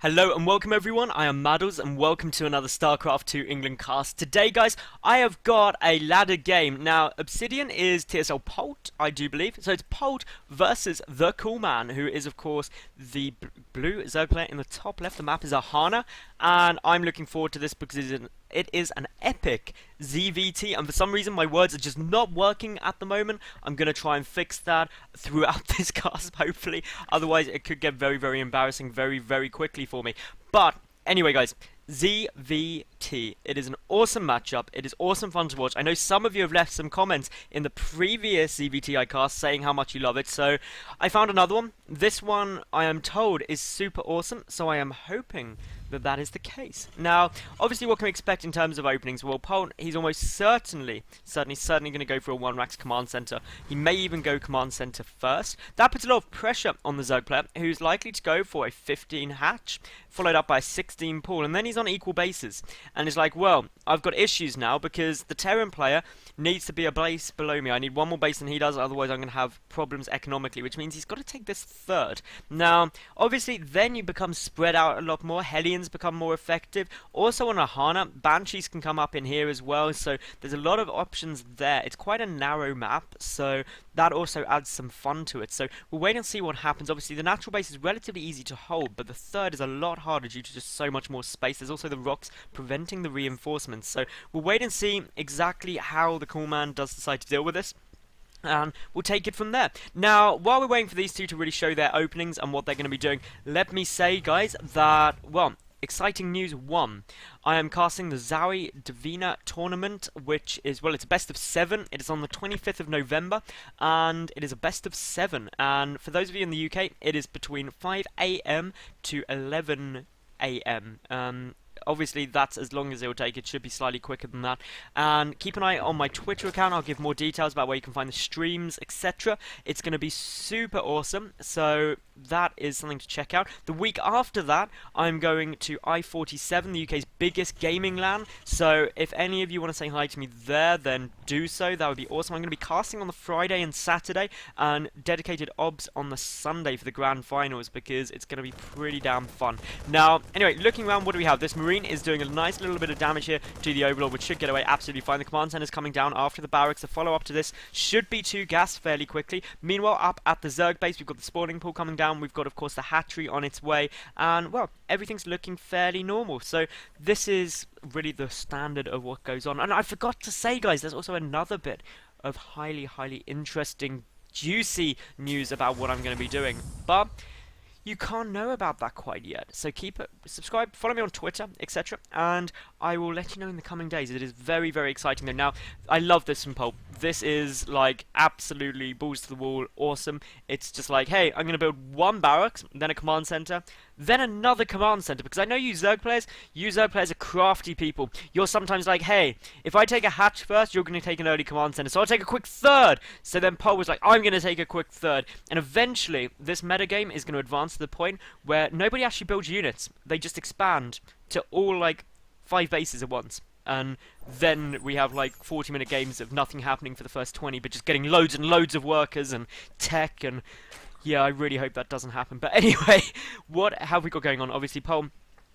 Hello and welcome everyone, I am Maddles and welcome to another StarCraft 2 England cast. Today guys, I have got a ladder game. Now, Obsidian is TSL Polt, I do believe. So it's Polt versus thecoolman, who is of course the blue Zerg player in the top left. The map is Ahana, and I'm looking forward to this because it is an epic ZvT, and for some reason my words are just not working at the moment. I'm going to try and fix that throughout this cast, hopefully. Otherwise it could get very, very embarrassing very, very quickly for me. But anyway guys, ZvT. It is an awesome matchup. It is awesome fun to watch. I know some of you have left some comments in the previous ZvT I cast saying how much you love it, so I found another one. This one, I am told, is super awesome, so I am hoping that that is the case. Now, obviously what can we expect in terms of openings? Well, Polt, he's almost certainly going to go for a 1-Rax command center. He may even go command center first. That puts a lot of pressure on the Zerg player, who's likely to go for a 15 hatch, followed up by a 16 pool, and then he's on equal bases. And it's like, well, I've got issues now because the Terran player needs to be a base below me. I need one more base than he does, otherwise I'm going to have problems economically, which means he's got to take this third. Now, obviously, then you become spread out a lot more. Hellions become more effective. Also on Ahana, Banshees can come up in here as well, so there's a lot of options there. It's quite a narrow map, so that also adds some fun to it. So we'll wait and see what happens. Obviously, the natural base is relatively easy to hold, but the third is a lot harder due to just so much more space. There's also the rocks preventing the reinforcements. So we'll wait and see exactly how the coolman does decide to deal with this, and we'll take it from there. Now, while we're waiting for these two to really show their openings and what they're going to be doing, let me say, guys, that, well, exciting news 1. I am casting the Divina tournament, which is, well, it's a best of 7. It is on the 25th of November, and it is a best of 7. And for those of you in the UK, it is between 5 AM to 11 AM. Obviously, that's as long as it will take. It should be slightly quicker than that. And keep an eye on my Twitter account. I'll give more details about where you can find the streams, etc. It's going to be super awesome. So that is something to check out. The week after that, I'm going to I-47, the UK's biggest gaming LAN. So if any of you want to say hi to me there, then do so. That would be awesome. I'm going to be casting on the Friday and Saturday, and dedicated obs on the Sunday for the grand finals, because it's going to be pretty damn fun. Now, anyway, looking around, what do we have? This Marine is doing a nice little bit of damage here to the Overlord, which should get away absolutely fine. The command center is coming down after the barracks. The follow-up to this should be 2 gas fairly quickly. Meanwhile, up at the Zerg base, we've got the spawning pool coming down. We've got, of course, the hatchery on its way. And, well, everything's looking fairly normal. So this is really the standard of what goes on. And I forgot to say, guys, there's also another bit of highly, highly interesting, juicy news about what I'm going to be doing. But you can't know about that quite yet, so keep it, subscribe, follow me on Twitter, etc., and I will let you know in the coming days. It is very, very exciting though. Now, I love this from Polt. This is, like, absolutely balls to the wall, awesome. It's just like, hey, I'm going to build 1 barracks, then a command center, then another command center, because I know you Zerg players are crafty people. You're sometimes like, hey, if I take a hatch first, you're going to take an early command center, so I'll take a quick third. So then Polt was like, I'm going to take a quick third, and eventually, this metagame is going to advance to the point where nobody actually builds units. They just expand to all, like, 5 bases at once. And then we have like 40-minute games of nothing happening for the first 20, but just getting loads and loads of workers and tech, and yeah, I really hope that doesn't happen. But anyway, what have we got going on? Obviously, Polt,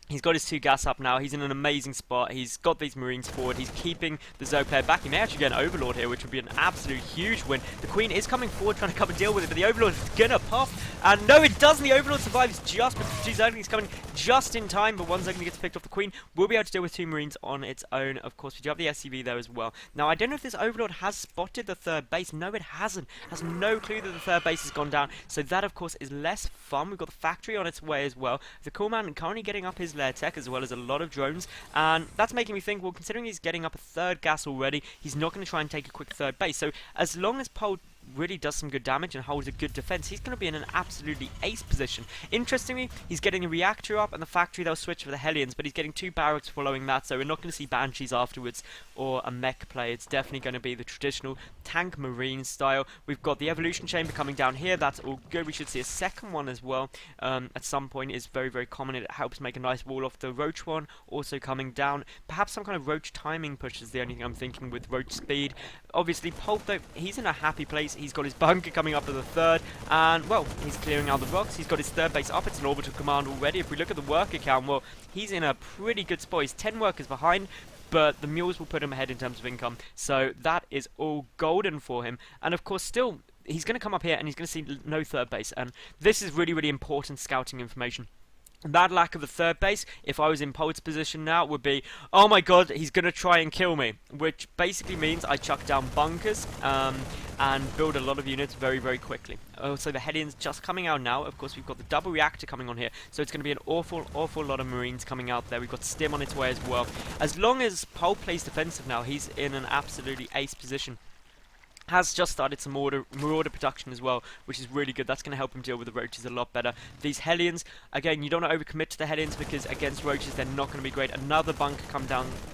he's got his 2 gas up now. He's in an amazing spot. He's got these Marines forward. He's keeping the Zerg player back. He may actually get an Overlord here, which would be an absolute huge win. The Queen is coming forward, trying to come and deal with it, but the Overlord is gonna pop. And no, it doesn't. The Overlord survives just because 2 Zerglings coming just in time, but 1 Zergling gets picked off. The Queen will be able to deal with 2 Marines on its own. Of course, we do have the SCV there as well. Now, I don't know if this Overlord has spotted the 3rd base. No, it hasn't. Has no clue that the 3rd base has gone down. So that, of course, is less fun. We've got the factory on its way as well. The coolman currently getting up his lair tech, as well as a lot of drones, and that's making me think, well, considering he's getting up a 3rd gas already, he's not going to try and take a quick 3rd base. So as long as Polt really does some good damage and holds a good defense, he's going to be in an absolutely ace position. Interestingly, he's getting the reactor up and the factory. They'll switch for the Hellions, but he's getting 2 barracks following that, so we're not going to see Banshees afterwards or a mech play. It's definitely going to be the traditional tank marine style. We've got the evolution chamber coming down here. That's all good. We should see a second one as well at some point. Is very, very common. It helps make a nice wall off. The roach one also coming down. Perhaps some kind of roach timing push is the only thing I'm thinking with roach speed. Obviously, Polt, though, he's in a happy place. He's got his bunker coming up to the third, and, well, he's clearing out the rocks. He's got his third base up. It's an orbital command already. If we look at the worker count, well, he's in a pretty good spot. He's 10 workers behind, but the mules will put him ahead in terms of income. So that is all golden for him. And, of course, still, he's going to come up here, and he's going to see no third base. And this is really, really important scouting information. That lack of the third base, if I was in Polt's position now, would be, oh my god, he's going to try and kill me. Which basically means I chuck down bunkers and build a lot of units very, very quickly. Also, the Hellions just coming out now. Of course, we've got the double reactor coming on here. So it's going to be an awful, awful lot of Marines coming out there. We've got Stim on its way as well. As long as Polt plays defensive now, he's in an absolutely ace position. Has just started some marauder production as well, which is really good. That's going to help him deal with the roaches a lot better. These Hellions, again, you don't want to overcommit to the Hellions because against roaches they're not going to be great. Another bunker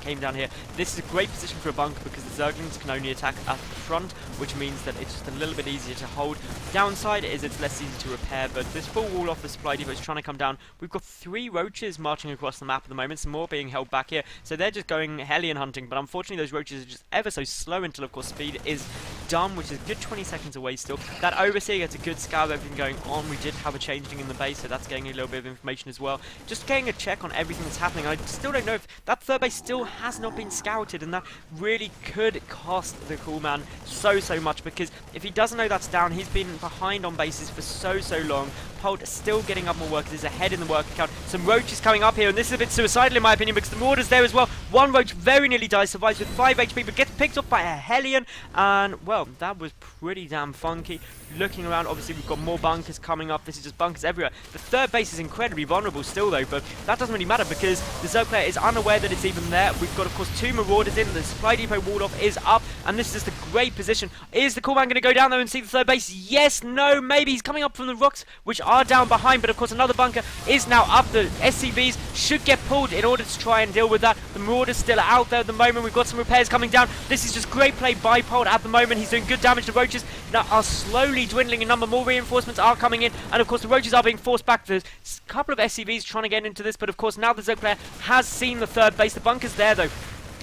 came down here. This is a great position for a bunker because the Zerglings can only attack at the front, which means that it's just a little bit easier to hold. Downside is it's less easy to repair, but this full wall off the supply depot is trying to come down. We've got 3 roaches marching across the map at the moment, some more being held back here. So they're just going Hellion hunting, but unfortunately those roaches are just ever so slow until, of course, speed is done, which is a good 20 seconds away still. That Overseer gets a good scout of everything going on. We did have a changing in the base, so that's getting a little bit of information as well. Just getting a check on everything that's happening. I still don't know if that third base still has not been scouted, and that really could cost the Coolman so much, because if he doesn't know that's down, he's been behind on bases for so long. Polt still getting up more workers, is ahead in the worker count. Some roaches coming up here, and this is a bit suicidal in my opinion because the Marauders there as well. One roach very nearly dies, survives with 5 HP, but gets picked up by a Hellion, and, well, that was pretty damn funky. Looking around, obviously we've got more bunkers coming up. This is just bunkers everywhere. The third base is incredibly vulnerable still though, but that doesn't really matter because the Zerg player is unaware that it's even there. We've got, of course, 2 Marauders in. The supply depot walled off is up, and this is just a great position. Is the Coolman going to go down there and see the third base? Yes, no, maybe. He's coming up from the rocks, which are down behind, but of course another bunker is now up. The SCVs should get pulled in order to try and deal with that. The Marauders still out there at the moment. We've got some repairs coming down. This is just great play by Polt at the moment. He's doing good damage. The roaches now are slowly dwindling in number. More reinforcements are coming in, and of course the roaches are being forced back. There's a couple of SCVs trying to get into this, but of course now the Zerg player has seen the third base. The bunker's there though,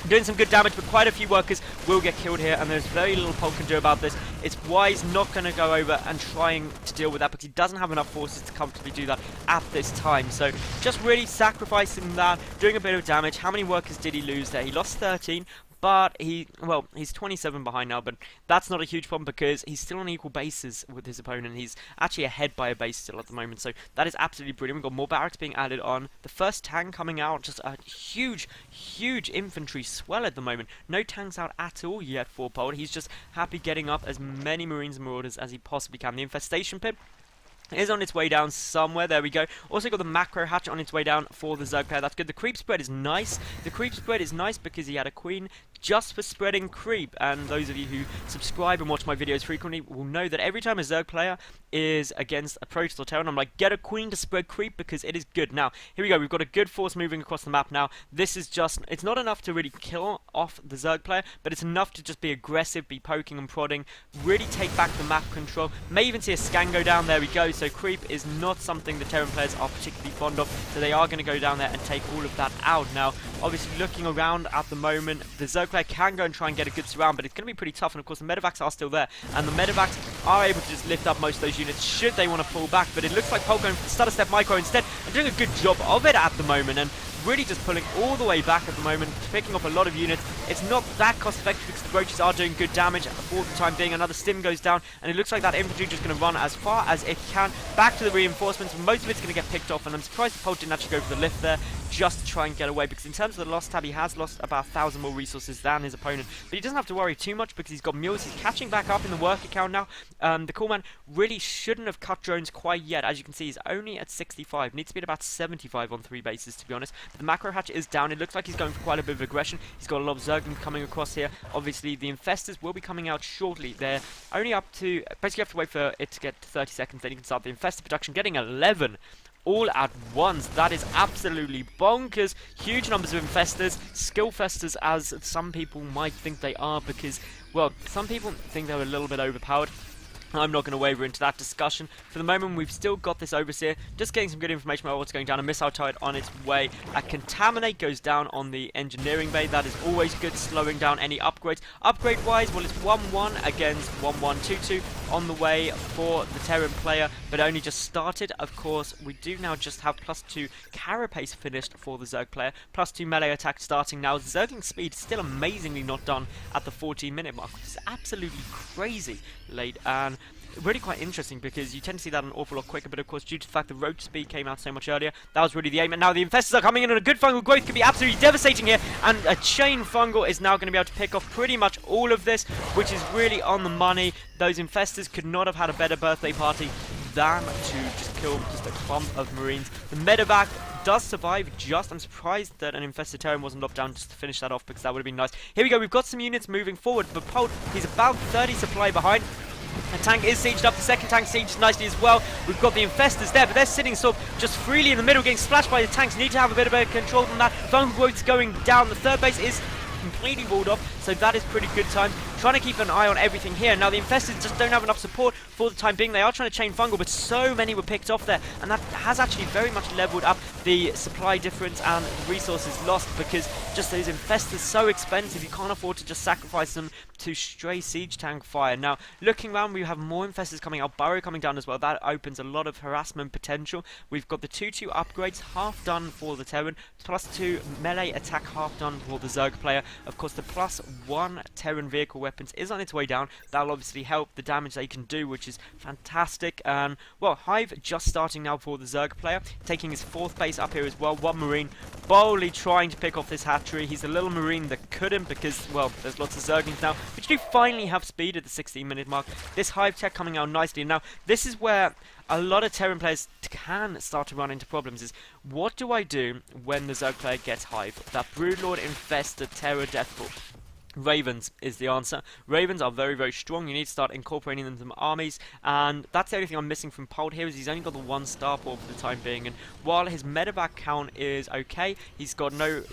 doing some good damage, but quite a few workers will get killed here, and there's very little Polt can do about this. It's why he's not going to go over and trying to deal with that, because he doesn't have enough forces to comfortably do that at this time. So just really sacrificing that, doing a bit of damage. How many workers did he lose there? He lost 13. But he's 27 behind now, but that's not a huge problem because he's still on equal bases with his opponent. He's actually ahead by a base still at the moment, so that is absolutely brilliant. We've got more barracks being added on. The first tank coming out, just a huge infantry swell at the moment. No tanks out at all yet for Polt. He's just happy getting up as many Marines and Marauders as he possibly can. The infestation pit is on its way down somewhere. There we go. Also got the macro hatch on its way down for the Zerg player. That's good. The creep spread is nice. The creep spread is nice because he had a queen just for spreading creep, and those of you who subscribe and watch my videos frequently will know that every time a Zerg player is against a Protoss or Terran, I'm like, get a queen to spread creep because it is good. Now, here we go. We've got a good force moving across the map now. This is just, it's not enough to really kill off the Zerg player, but it's enough to just be aggressive, be poking and prodding, really take back the map control. May even see a scan go down. There we go. So creep is not something the Terran players are particularly fond of, so they are going to go down there and take all of that out. Now, obviously looking around at the moment, the Zerg player can go and try and get a good surround, but it's going to be pretty tough, and of course the medevacs are still there, and the medevacs are able to just lift up most of those units should they want to pull back, but it looks like Polt going for the stutter step micro instead, and doing a good job of it at the moment, and really just pulling all the way back at the moment, picking up a lot of units. It's not that cost effective because the roaches are doing good damage for the time being. Another stim goes down, and it looks like that infantry just going to run as far as it can back to the reinforcements. Most of it's going to get picked off, and I'm surprised the Polt didn't actually go for the lift there just to try and get away, because in terms of the loss tab, he has lost about 1,000 more resources than his opponent, but he doesn't have to worry too much because he's got mules. He's catching back up in the work account now. The Coolman really shouldn't have cut drones quite yet. As you can see, he's only at 65, needs to be at about 75 on 3 bases to be honest. But the macro hatch is down. It looks like he's going for quite a bit of aggression. He's got a lot of Zerglings coming across here. Obviously the infestors will be coming out shortly. They're only up to, basically have to wait for it to get to 30 seconds, then you can start the infestor production, getting 11 all at once. That is absolutely bonkers. Huge numbers of infestors, skill festers as some people might think they are, because, well, some people think they're a little bit overpowered. I'm not going to waver into that discussion. For the moment, we've still got this Overseer, just getting some good information about what's going down. A missile turret on its way. A Contaminate goes down on the engineering bay. That is always good, slowing down any upgrades. Upgrade-wise, well, it's 1-1 against 1-1-2-2 on the way for the Terran player, but only just started. Of course, we do now just have +2 carapace finished for the Zerg player, +2 melee attack starting now. Zergling speed still amazingly not done at the 14-minute mark, which is absolutely crazy late, and really quite interesting because you tend to see that an awful lot quicker, but of course due to the fact the road speed came out so much earlier, that was really the aim. And now the infestors are coming in, and a good fungal growth could be absolutely devastating here, and a chain fungal is now going to be able to pick off pretty much all of this, which is really on the money. Those infestors could not have had a better birthday party than to just kill just a clump of marines. The medevac does survive just. I'm surprised that an infested Terran wasn't locked down just to finish that off, because that would have been nice. Here we go, we've got some units moving forward, but Polt, he's about 30 supply behind. The tank is sieged up, the second tank sieged nicely as well. We've got the infestors there, but they're sitting sort of just freely in the middle, getting splashed by the tanks. Need to have a bit of better control than that. Fungal growth's going down. The third base is completely walled off, so that is pretty good time. Trying to keep an eye on everything here. Now the infestors just don't have enough support for the time being. They are trying to chain fungal, but so many were picked off there, and that has actually very much leveled up the supply difference and resources lost, because just those infestors so expensive, you can't afford to just sacrifice them to stray siege tank fire. Now looking around, we have more infestors coming out, burrow coming down as well. That opens a lot of harassment potential. We've got the 2-2 upgrades half done for the Terran, +2 melee attack half done for the Zerg player. Of course the +1 Terran vehicle weapons is on its way down. That'll obviously help the damage they can do, which is fantastic. And well, Hive just starting now for the Zerg player, taking his 4th base up here as well. One marine boldly trying to pick off this hatchery. He's a little marine that couldn't, because well, there's lots of Zerglings now, which do finally have speed at the 16-minute mark. This Hive tech coming out nicely. Now this is where a lot of Terran players can start to run into problems, is what do I do when the Zerg player gets Hive? That Broodlord infests the Terror Deathpool. Ravens is the answer. Ravens are very, very strong. You need to start incorporating them into armies, and that's the only thing I'm missing from Polt here, is he's only got the 1 starport for the time being, and while his medevac count is okay, he's got no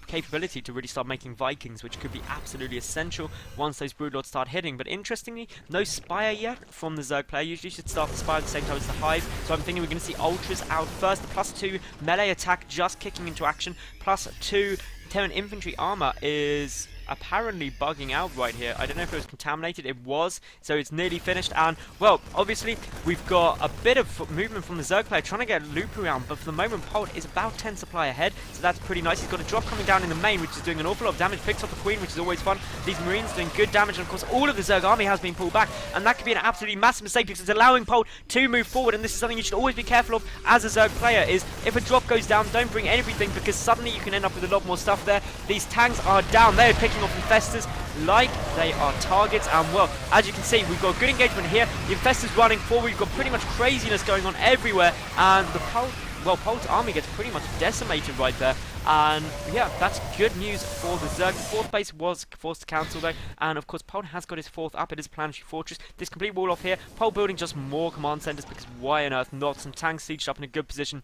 capability to really start making Vikings, which could be absolutely essential once those Broodlords start hitting. But interestingly, no Spire yet from the Zerg player. Usually should start the Spire at the same time as the Hive, so I'm thinking we're going to see Ultras out first. The +2 melee attack just kicking into action, +2 Terran infantry armor is apparently bugging out right here. I don't know if it was contaminated. It was, so it's nearly finished. And well, obviously we've got a bit of movement from the Zerg player trying to get a loop around, but for the moment Polt is about 10 supply ahead, so that's pretty nice. He's got a drop coming down in the main, which is doing an awful lot of damage. Picks up the Queen, which is always fun. These Marines doing good damage, and of course all of the Zerg army has been pulled back, and that could be an absolutely massive mistake, because it's allowing Polt to move forward. And this is something you should always be careful of as a Zerg player, is if a drop goes down, don't bring everything, because suddenly you can end up with a lot more stuff there. These tanks are down. They're picking off infestors like they are targets, and well, as you can see, we've got good engagement here. The infestors running forward. We've got pretty much craziness going on everywhere, and the Polt's army gets pretty much decimated right there. And yeah, that's good news for the Zerg. The 4th base was forced to cancel though, and of course Polt has got his 4th up. It is Planetary Fortress. This complete wall off here. Polt building just more command centers, because why on earth not? Some tanks sieged up in a good position.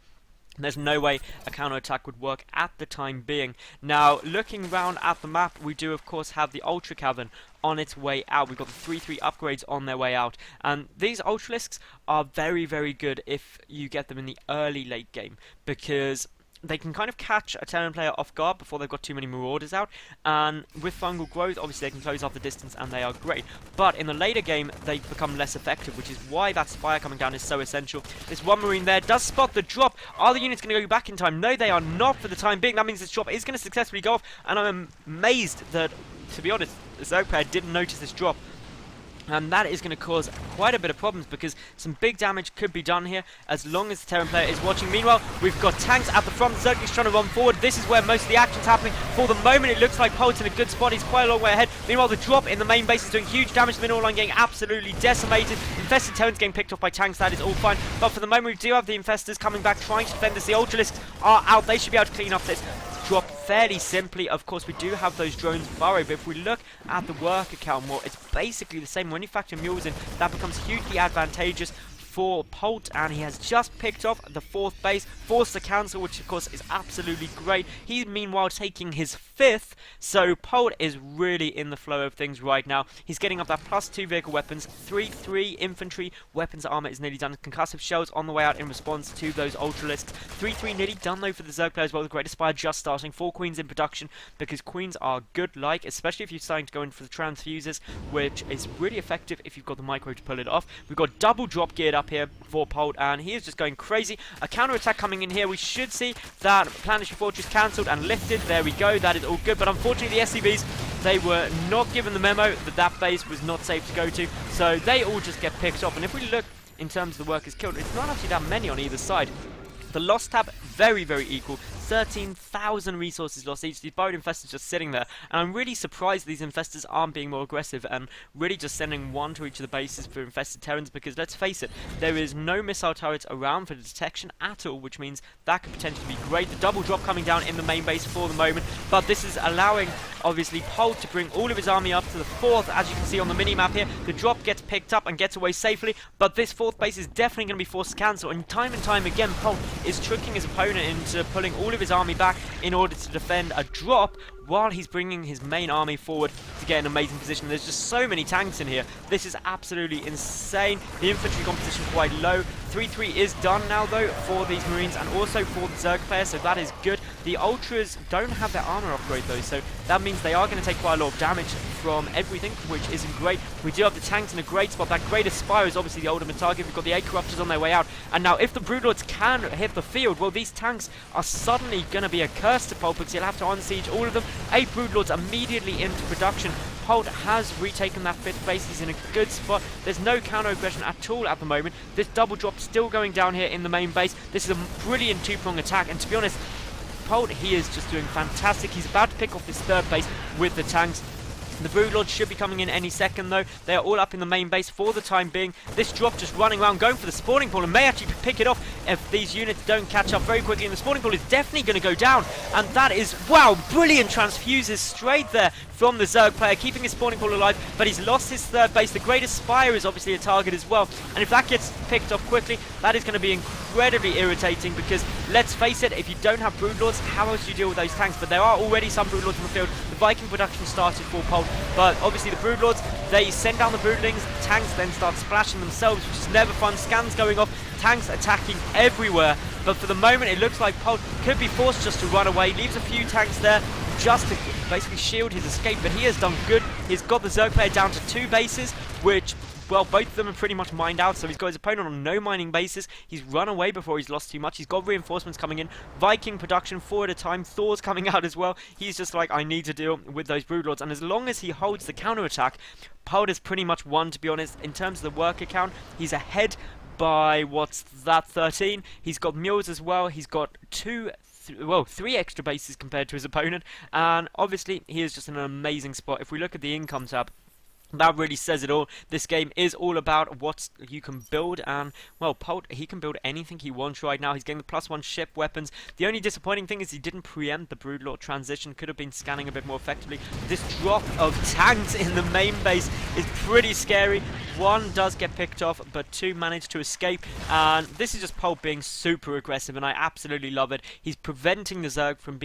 There's no way a counter-attack would work at the time being. Now, looking around at the map, we do of course have the Ultra Cavern on its way out. We've got the 3-3 upgrades on their way out, and these Ultralisks are very, very good if you get them in the early late game, because they can kind of catch a Terran player off guard before they've got too many Marauders out, and with fungal growth, obviously they can close off the distance and they are great. But in the later game, they become less effective, which is why that Spire coming down is so essential. This one Marine there does spot the drop. Are the units going to go back in time? No, they are not for the time being. That means this drop is going to successfully go off, and I'm amazed that, to be honest, the Zerg player didn't notice this drop. And that is going to cause quite a bit of problems, because some big damage could be done here as long as the Terran player is watching. Meanwhile, we've got tanks at the front. Zergling's trying to run forward. This is where most of the action's happening. For the moment, it looks like Polt's in a good spot. He's quite a long way ahead. Meanwhile, the drop in the main base is doing huge damage. The middle line getting absolutely decimated. Infested Terrans getting picked off by tanks. That is all fine. But for the moment, we do have the infestors coming back, trying to defend this. The Ultralisks are out. They should be able to clean up this drop fairly simply. Of course, we do have those drones burrow, but if we look at the worker count more, it's basically the same. When you factor mules in, that becomes hugely advantageous for Polt, and he has just picked off the 4th base, forced the cancel, which of course is absolutely great. He's meanwhile taking his 5th, so Polt is really in the flow of things right now. He's getting up that +2 vehicle weapons, 3-3 infantry, weapons armor is nearly done, concussive shells on the way out in response to those ultralisks. 3-3 nearly done though for the Zerg player as well, the Great Aspire just starting, 4 queens in production, because queens are good like, especially if you're starting to go in for the transfuses, which is really effective if you've got the micro to pull it off. We've got double drop geared up here for Polt, and he is just going crazy. A counter attack coming in here. We should see that Planetary Fortress cancelled and lifted. There we go. That is all good, but unfortunately the SCVs, they were not given the memo that that base was not safe to go to, so they all just get picked off. And if we look in terms of the workers killed, it's not actually that many on either side. The loss tab, very, very equal. 13,000 resources lost each. These burrowed infestors just sitting there. And I'm really surprised these infestors aren't being more aggressive and really just sending one to each of the bases for infested Terrans, because let's face it, there is no missile turrets around for detection at all, which means that could potentially be great. The double drop coming down in the main base for the moment, but this is allowing, obviously, Polt to bring all of his army up to the 4th. As you can see on the mini-map here, the drop gets picked up and gets away safely, but this 4th base is definitely going to be forced to cancel, and time again, Polt is tricking his opponent into pulling all of his army back in order to defend a drop, while he's bringing his main army forward to get an amazing position. There's just so many tanks in here. This is absolutely insane. The infantry composition quite low. 3-3 is done now though for these Marines and also for the Zerg player, so that is good. The Ultras don't have their armor upgrade though, so that means they are going to take quite a lot of damage from everything, which isn't great. We do have the tanks in a great spot. That Great Aspire is obviously the ultimate target. We've got the 8 Corruptors on their way out, and now if the Broodlords can hit the field, well, these tanks are suddenly going to be a curse to Polt, because he'll have to unsiege all of them. 8 Broodlords immediately into production. Polt has retaken that 5th base. He's in a good spot. There's no counter aggression at all at the moment. This double drop still going down here in the main base. This is a brilliant 2-prong attack, and to be honest, Polt, he is just doing fantastic. He's about to pick off this 3rd base with the tanks. The Broodlords should be coming in any second though. They are all up in the main base for the time being. This drop just running around, going for the spawning pool, and may actually pick it off if these units don't catch up very quickly. And the spawning pool is definitely going to go down. And that is, wow, brilliant transfuses straight there from the Zerg player, keeping his spawning pool alive, but he's lost his 3rd base. The Great Aspire is obviously a target as well, and if that gets picked off quickly, that is going to be incredibly irritating, because let's face it, if you don't have Broodlords, how else do you deal with those tanks? But there are already some Broodlords in the field. The Viking production started for Polt, but obviously the Broodlords, they send down the Broodlings, tanks then start splashing themselves, which is never fun. Scans going off, tanks attacking everywhere, but for the moment it looks like Polt could be forced just to run away. Leaves a few tanks there just to basically shield his escape, but he has done good. He's got the Zerg player down to 2 bases, which, well, both of them are pretty much mined out, so he's got his opponent on no mining bases. He's run away before he's lost too much. He's got reinforcements coming in. Viking production 4 at a time. Thor's coming out as well. He's just like, I need to deal with those Broodlords, and as long as he holds the counterattack, Polt is pretty much won, to be honest. In terms of the worker count, he's ahead by, what's that, 13. He's got mules as well. He's got 3 extra bases compared to his opponent, and obviously he is just in an amazing spot. If we look at the income tab, that really says it all. This game is all about what you can build, and, well, Polt, he can build anything he wants right now. He's getting the +1 ship weapons. The only disappointing thing is he didn't preempt the Broodlord transition. Could have been scanning a bit more effectively. This drop of tanks in the main base is pretty scary. 1 does get picked off, but 2 manage to escape, and this is just Polt being super aggressive, and I absolutely love it. He's preventing the Zerg from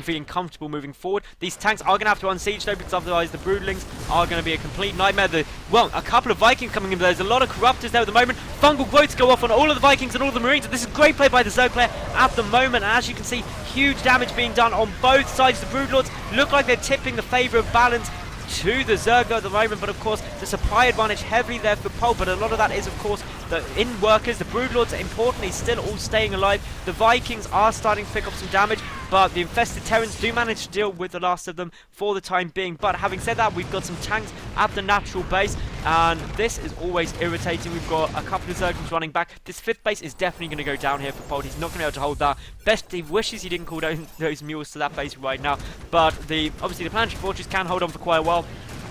feeling comfortable moving forward. These tanks are going to have to unsiege though, because otherwise the Broodlings are going to be a complete nightmare. A couple of Vikings coming in, but there's a lot of Corruptors there at the moment. Fungal growths go off on all of the Vikings and all of the Marines. This is great play by the Zerg player at the moment, and as you can see, huge damage being done on both sides. The Broodlords look like they're tipping the favour of balance to the Zerg at the moment, but of course the supply advantage heavily there for Polt, but a lot of that is of course the in workers. The Broodlords, importantly, still all staying alive. The Vikings are starting to pick up some damage, but the infested Terrans do manage to deal with the last of them for the time being. But having said that, we've got some tanks at the natural base, and this is always irritating. We've got a couple of Zerglings running back. This 5th base is definitely going to go down here for Polt. He's not going to be able to hold that. Best he wishes he didn't call down those mules to that base right now, but obviously the Planetary Fortress can hold on for quite a while,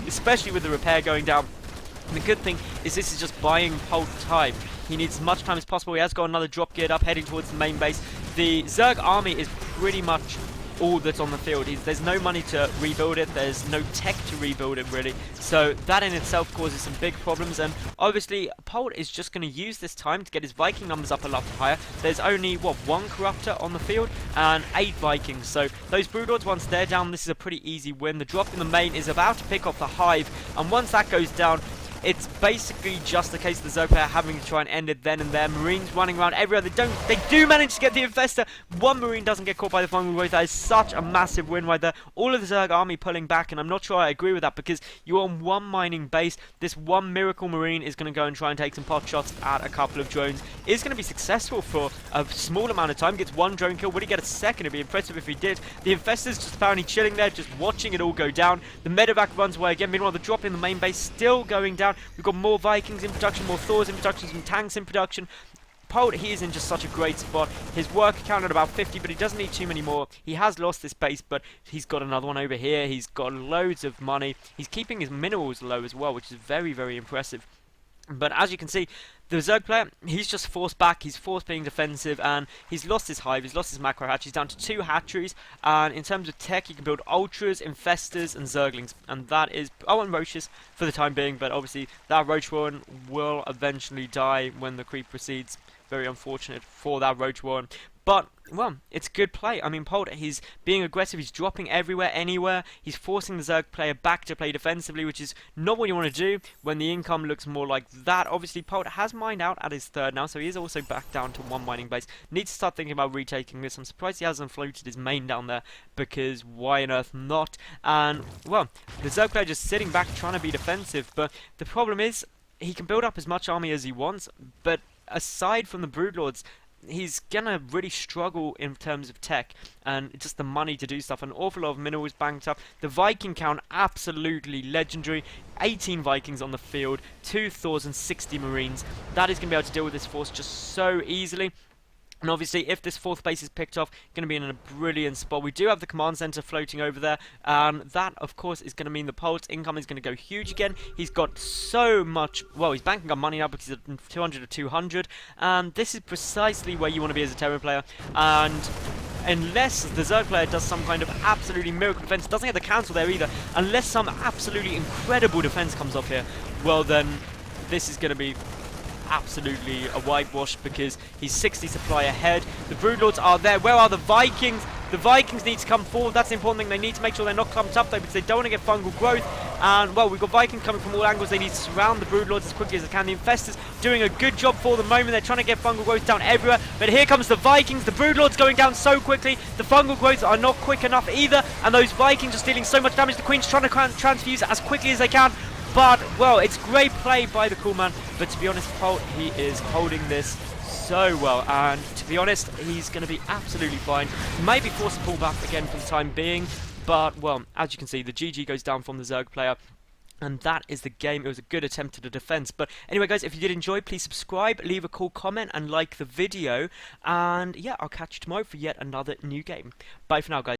especially with the repair going down. And the good thing is this is just buying Polt time. He needs as much time as possible. He has got another drop geared up, heading towards the main base. The Zerg army is pretty much all that's on the field. There's no money to rebuild it, there's no tech to rebuild it really, so that in itself causes some big problems. And obviously Polt is just going to use this time to get his Viking numbers up a lot higher. There's only, what, 1 Corruptor on the field and 8 Vikings, so those Broodlords, once they're down, this is a pretty easy win. The drop in the main is about to pick off the Hive, and once that goes down, it's basically just the case of the Zerg player having to try and end it then and there. Marines running around everywhere. They do manage to get the Infestor. One Marine doesn't get caught by the fungal growth. That is such a massive win right there. All of the Zerg army pulling back, and I'm not sure I agree with that, because you're on one mining base. This one Miracle Marine is going to go and try and take some pot shots at a couple of drones. Is going to be successful for a small amount of time. Gets 1 drone kill. Would he get a second? It'd be impressive if he did. The Infestor's just apparently chilling there, just watching it all go down. The medevac runs away again. Meanwhile, the drop in the main base still going down. We've got more Vikings in production, more Thors in production, some tanks in production. Polt, he is in just such a great spot. His work count at about 50, but he doesn't need too many more. He has lost this base, but he's got another one over here. He's got loads of money. He's keeping his minerals low as well, which is very, very impressive. But as you can see, the Zerg player, he's just forced back, he's forced being defensive, and he's lost his hive, he's lost his macro hatch, he's down to 2 hatcheries, and in terms of tech, you can build Ultras, Infestors, and Zerglings, and that is, oh, and Roaches for the time being, but obviously that Roach one will eventually die when the creep proceeds. Very unfortunate for that Roach one. But, well, it's good play. I mean, Polt, he's being aggressive, he's dropping everywhere, anywhere. He's forcing the Zerg player back to play defensively, which is not what you want to do when the income looks more like that. Obviously, Polt has mined out at his 3rd now, so he is also back down to 1 mining base. Needs to start thinking about retaking this. I'm surprised he hasn't floated his main down there, because why on earth not? And, well, the Zerg player just sitting back trying to be defensive, but the problem is, he can build up as much army as he wants, but aside from the Broodlords, he's gonna really struggle in terms of tech and just the money to do stuff. An awful lot of minerals banked up. The Viking count, absolutely legendary. 18 Vikings on the field, 2 Thors and 60 Marines. That is gonna be able to deal with this force just so easily. And obviously, if this 4th base is picked off, going to be in a brilliant spot. We do have the command center floating over there, and that, of course, is going to mean the Polt's income is going to go huge again. He's got so much, well, he's banking on money now because he's at 200 to 200, and this is precisely where you want to be as a Terran player. And unless the Zerg player does some kind of absolutely miracle defense, doesn't get the cancel there either, unless some absolutely incredible defense comes off here, well then, this is going to be absolutely a whitewash, because he's 60 supply ahead. The Broodlords are there. Where are the Vikings? The Vikings need to come forward. That's the important thing. They need to make sure they're not clumped up though, because they don't want to get fungal growth. And, well, we've got Vikings coming from all angles. They need to surround the Broodlords as quickly as they can. The Infestors doing a good job for the moment. They're trying to get fungal growth down everywhere. But here comes the Vikings. The Broodlords going down so quickly. The fungal growths are not quick enough either. And those Vikings are dealing so much damage. The Queen's trying to transfuse as quickly as they can. But, well, it's great play by the Coolman, but to be honest, Polt, he is holding this so well, and to be honest, he's going to be absolutely fine. He may be forced to pull back again for the time being, but, well, as you can see, the GG goes down from the Zerg player. And that is the game. It was a good attempt at a defense. But anyway, guys, if you did enjoy, please subscribe, leave a cool comment, and like the video. And, yeah, I'll catch you tomorrow for yet another new game. Bye for now, guys.